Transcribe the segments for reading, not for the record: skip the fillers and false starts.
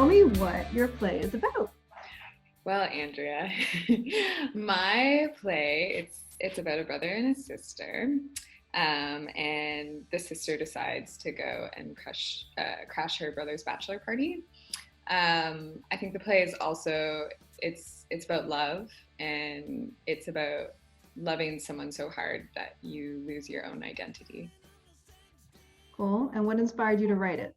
tell me what your play is about. Well, Andrea, my play, it's about a brother and a sister. And the sister decides to go and crash her brother's bachelor party. I think the play is also, it's about love, and it's about loving someone so hard that you lose your own identity. Cool. And what inspired you to write it?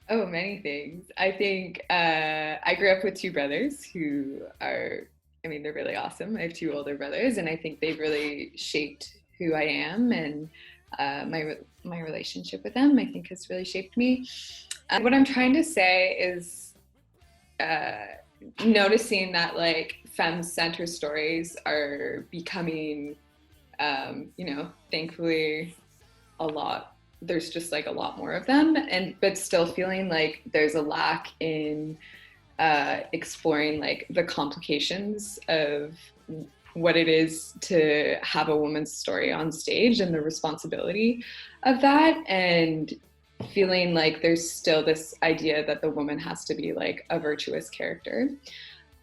Oh, many things. I think I grew up with two brothers who are, I mean, they're really awesome. I have two older brothers, and I think they've really shaped who I am, and my relationship with them, I think, has really shaped me. What I'm trying to say is noticing that like femme-centered stories are becoming, thankfully, a lot. There's just like a lot more of them, but still feeling like there's a lack in exploring like the complications of what it is to have a woman's story on stage and the responsibility of that, and feeling like there's still this idea that the woman has to be like a virtuous character.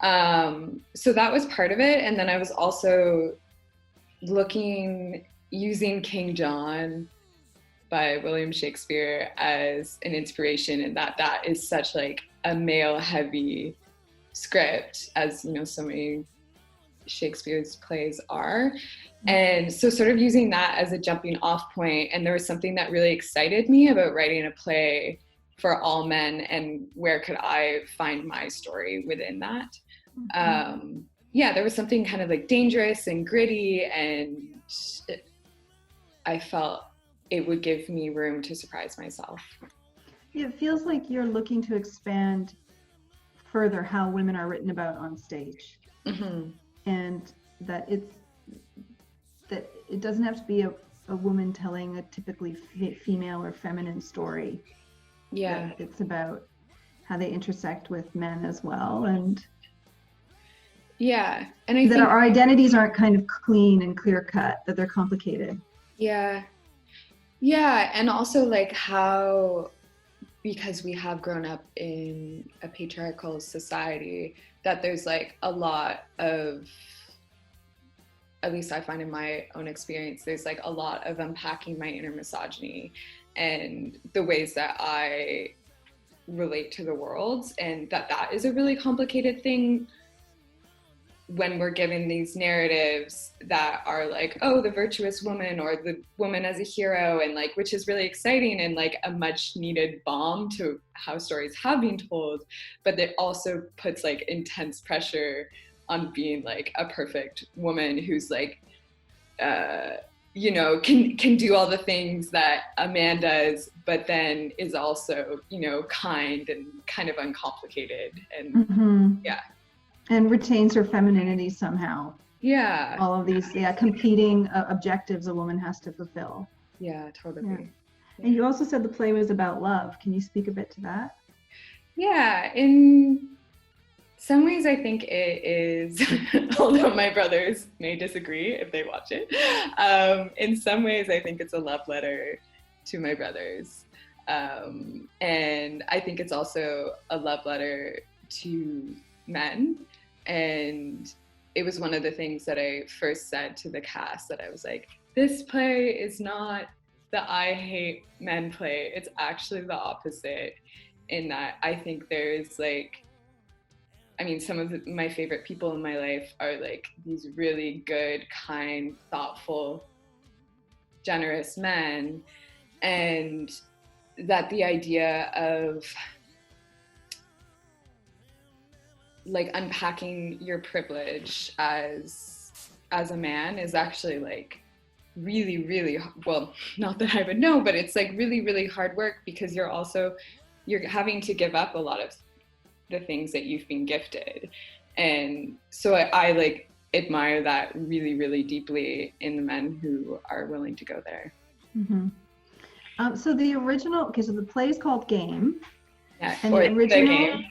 So that was part of it. And then I was also using King John by William Shakespeare as an inspiration, and that is such like a male heavy script, as you know, so many Shakespeare's plays are. And so sort of using that as a jumping off point, and there was something that really excited me about writing a play for all men, and where could I find my story within that. There was something kind of like dangerous and gritty, and I felt it would give me room to surprise myself. It feels like you're looking to expand further how women are written about on stage. Mm-hmm. And that it doesn't have to be a woman telling a typically female or feminine story. Yeah. It's about how they intersect with men as well. And yeah. And I that think our identities aren't kind of clean and clear cut, that they're complicated. Yeah. Yeah. And also like how, because we have grown up in a patriarchal society, that there's like a lot of, at least I find in my own experience, there's like a lot of unpacking my inner misogyny and the ways that I relate to the world, and that is a really complicated thing when we're given these narratives that are like, oh, the virtuous woman or the woman as a hero, and like, which is really exciting and like a much needed balm to how stories have been told, but it also puts like intense pressure on being like a perfect woman who's like, can do all the things that a man does, but then is also, kind and kind of uncomplicated, and yeah. And retains her femininity somehow. Yeah. All of these, competing objectives a woman has to fulfill. Yeah, totally. Yeah. And you also said the play was about love. Can you speak a bit to that? Yeah, in some ways I think it is, although my brothers may disagree if they watch it, in some ways I think it's a love letter to my brothers. And I think it's also a love letter to men. And it was one of the things that I first said to the cast, that I was like, this play is not the I hate men play. It's actually the opposite, in that I think there's like, some of my favorite people in my life are like these really good, kind, thoughtful, generous men. And that the idea of like unpacking your privilege as a man is actually like really, really, well, not that I would know, but it's like really, really hard work, because you're having to give up a lot of the things that you've been gifted. And so I like admire that really, really deeply in the men who are willing to go there. Mm-hmm. So the original, so the play is called Game. Yeah, and or the original, The Game.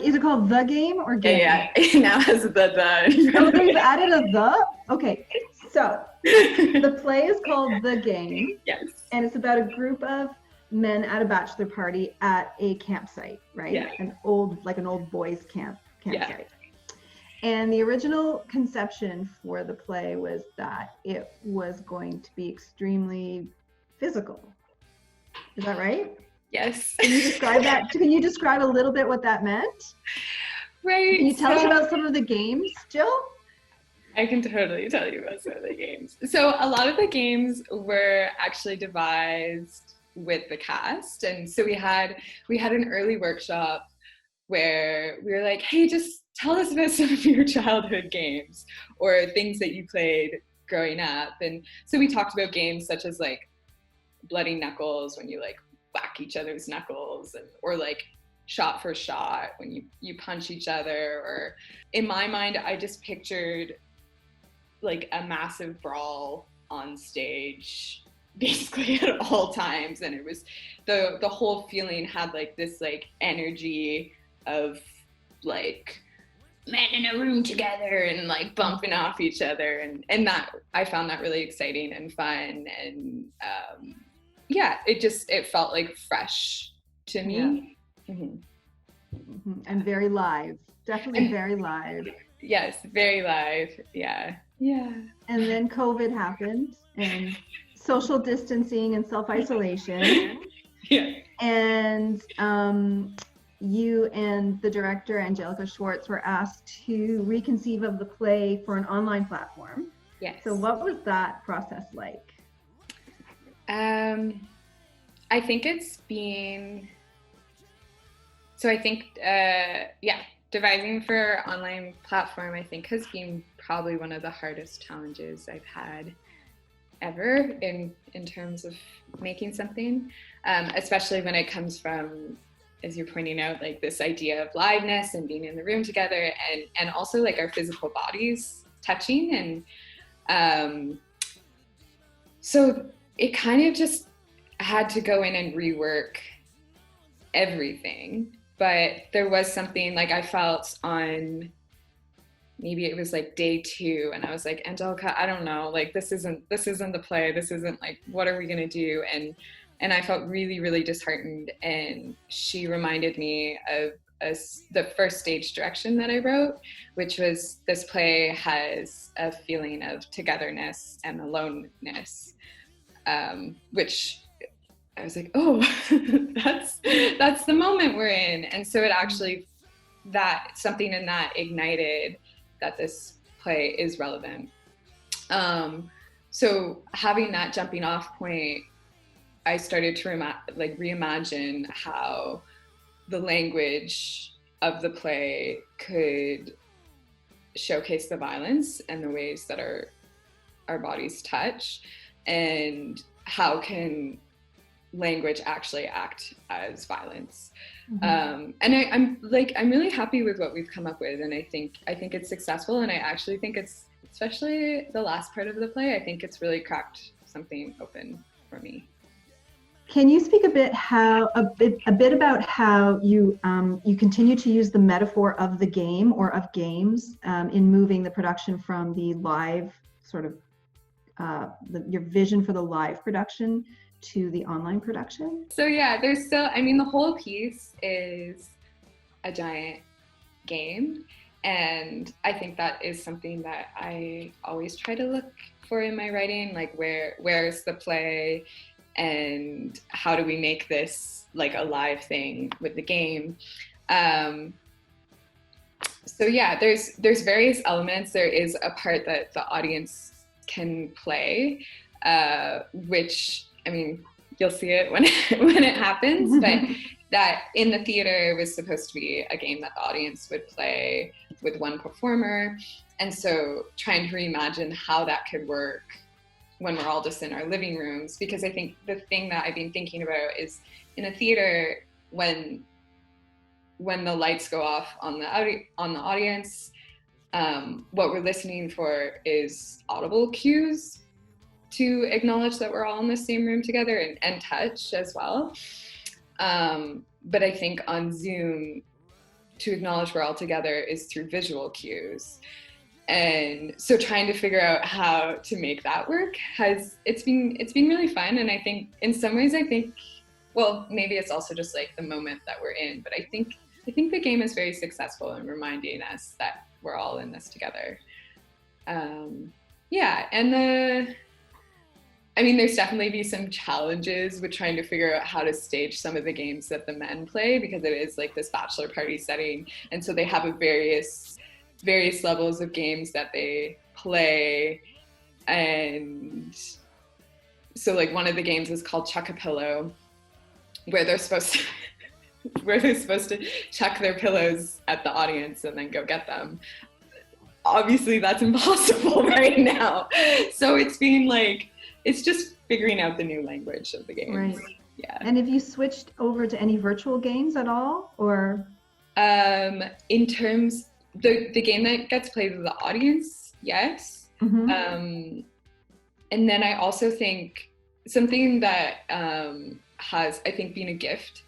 Is it called The Game or Game? Yeah. Now has the. Oh, they've added a the? Okay. So the play is called The Game. Yes. And it's about a group of men at a bachelor party at a campsite, right? Yeah. An old boys campsite. Yeah. And the original conception for the play was that it was going to be extremely physical. Is that right? Yes. Can you describe that? Can you describe a little bit what that meant? Right. Can you tell us about some of the games, Jill? I can totally tell you about some of the games. So a lot of the games were actually devised with the cast. And so we had an early workshop where we were like, hey, just tell us about some of your childhood games or things that you played growing up. And so we talked about games such as like bloody knuckles, when you like whack each other's knuckles, or like shot for shot, when you punch each other. Or in my mind, I just pictured like a massive brawl on stage basically at all times, and it was the whole feeling had like this like energy of like men in a room together and like bumping off each other, and that I found that really exciting and fun, and yeah, it felt like fresh to me. Yeah. And very live, definitely very live. Yes, very live. Yeah. And then COVID happened, and social distancing and self-isolation. Yeah. And you and the director, Angelica Schwartz, were asked to reconceive of the play for an online platform. Yes. So what was that process like? I think it's been, devising for online platform, I think, has been probably one of the hardest challenges I've had ever in terms of making something, especially when it comes from, as you're pointing out, like this idea of liveness and being in the room together, and also like our physical bodies touching. And so it kind of just had to go in and rework everything. But there was something like I felt on, maybe it was like day 2, and I was like, Angelica, I don't know, like this isn't the play, this isn't like, what are we gonna do? And I felt really, really disheartened, and she reminded me of the first stage direction that I wrote, which was, this play has a feeling of togetherness and aloneness, which I was like, oh, that's the moment we're in. And so it actually, that something in that ignited that this play is relevant. So having that jumping off point, I started to reimagine how the language of the play could showcase the violence and the ways that our bodies touch, and how can language actually act as violence. And I'm really happy with what we've come up with, and I think it's successful, and I actually think it's, especially the last part of the play, I think it's really cracked something open for me. Can you speak a bit about how you continue to use the metaphor of the game or of games in moving the production from the live sort of your vision for the live production to the online production? So yeah, there's still, I mean, the whole piece is a giant game, and I think that is something that I always try to look for in my writing, like where's the play, and how do we make this like a live thing with the game. So yeah, there's various elements. There is a part that the audience can play, which, I mean, you'll see it when it happens, but that in the theater was supposed to be a game that the audience would play with one performer. And so trying to reimagine how that could work when we're all just in our living rooms, because I think the thing that I've been thinking about is, in a theater, when the lights go off on the audience, what we're listening for is audible cues to acknowledge that we're all in the same room together, and touch as well. But I think on Zoom, to acknowledge we're all together is through visual cues. And so trying to figure out how to make that work it's been really fun. And I think in some ways, I think well, maybe it's also just like the moment that we're in, but I think the game is very successful in reminding us that we're all in this together. Yeah, and I mean, there's definitely be some challenges with trying to figure out how to stage some of the games that the men play, because it is like this bachelor party setting, and so they have a various levels of games that they play. And so like one of the games is called Chuck a Pillow, where they're supposed to chuck their pillows at the audience and then go get them. Obviously that's impossible right now, so it's just figuring out the new language of the game. Right. Yeah. And have you switched over to any virtual games at all, or? In terms, the game that gets played with the audience, yes. Mm-hmm. And then I also think something that has, I think, been a gift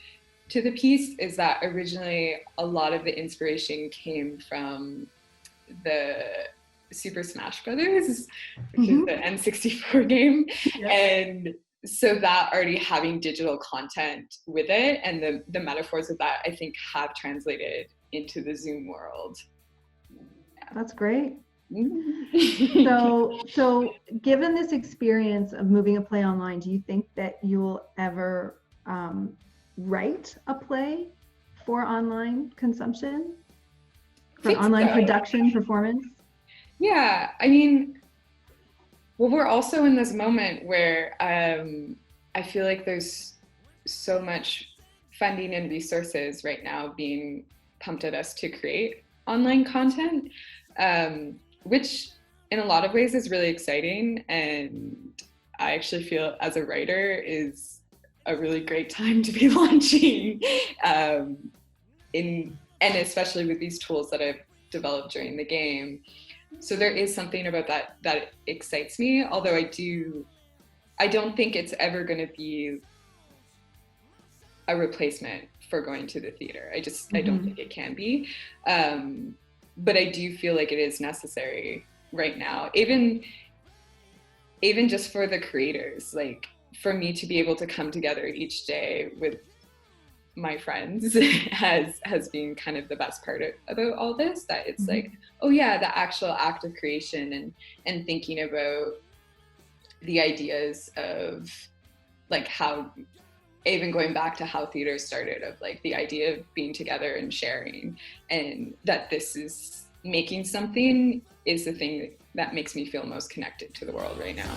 to the piece is that originally a lot of the inspiration came from the Super Smash Brothers, which is the N64 game. Yeah. And so that already having digital content with it, and the metaphors of that, I think, have translated into the Zoom world. Yeah. That's great. So given this experience of moving a play online, do you think that you'll ever write a play for online consumption, for online production, performance? Yeah, I mean, well, we're also in this moment where I feel like there's so much funding and resources right now being pumped at us to create online content, which in a lot of ways is really exciting. And I actually feel as a writer is a really great time to be launching and especially with these tools that I've developed during the game. So there is something about that excites me, although I don't think it's ever going to be a replacement for going to the theater. I don't think it can be. But I do feel like it is necessary right now, even just for the creators, like for me to be able to come together each day with my friends has been kind of the best part about all this, that it's like, oh yeah, the actual act of creation and thinking about the ideas of like how, even going back to how theater started, of like the idea of being together and sharing, and that this is making something is the thing that makes me feel most connected to the world right now.